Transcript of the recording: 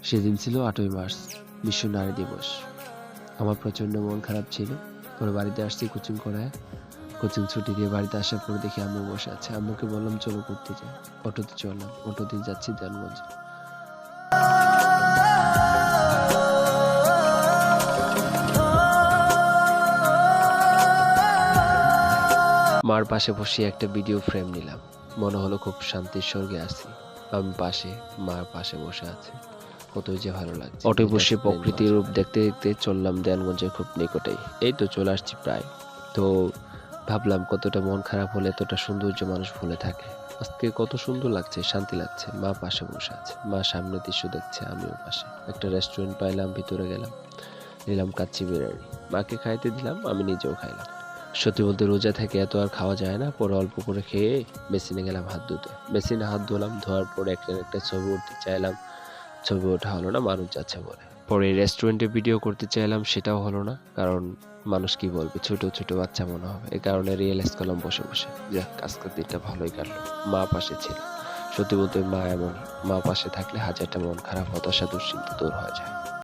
সেদিন ছিল ৮ই মার্চ, বিশ্ব নারী দিবস। আমার প্রচণ্ড মন খারাপ ছিল। পরে বাড়িতে আসছি কোচিং করায়। কোচিং ছুটি দিয়ে বাড়িতে আসার পরে দেখি আম্মু বসে আছে। আম্মুকে বললাম চলো ঘুরতে যাই। অটোতে চললাম। অটোতে যাচ্ছি দেওয়ানগঞ্জে। মার পাশে বসে একটা ভিডিও ফ্রেম নিলাম। মনে হলো খুব শান্তির স্বর্গে আছি। আমি পাশে, মার পাশে বসে আছে। কতই যে ভালো লাগছে। অটোয় বসে প্রকৃতির রূপ দেখতে দেখতে চললাম দেওয়ানগঞ্জের খুব নিকটেই। এই তো চলে আসছি প্রায়। তো ভাবলাম কতটা মন খারাপ হলে এতটা সৌন্দর্য মানুষ ভুলে থাকে। আজকে কত সুন্দর লাগছে, শান্তি লাগছে। মা পাশে বসে আছে। মা সামনে দৃশ্য দেখছে, আমিও পাশে। একটা রেস্টুরেন্ট পাইলাম, ভিতরে গেলাম। নিলাম কাচ্চি বিরিয়ানি। মাকে খাইতে দিলাম, আমি নিজেও খাইলাম। সত্যি বলতে রোজা থেকে এত আর খাওয়া যায় না। পরে অল্প করে খেয়ে বেসিনে গেলাম হাত ধুতে। বেসিনে হাত ধুলাম, ধোয়ার পরে একটা ছবি উঠতে চাইলাম। ছবি ওঠা হলো না, মানুষ যাচ্ছে বলে। পরে রেস্টুরেন্টে ভিডিও করতে চাইলাম, সেটাও হলো না। কারণ মানুষ কি বলবে, ছোট ছোট বাচ্চা মনে হবে। এই কারণে রিয়েলাইজ করলাম বসে বসে, যাক আজকের দিনটা ভালোই কাটলো। মা পাশে ছিল। সত্যি বলতে মা এমনই। মা পাশে থাকলে হাজারটা মন খারাপ, হতাশা, দুশ্চিন্তা দূর হয়ে যায়।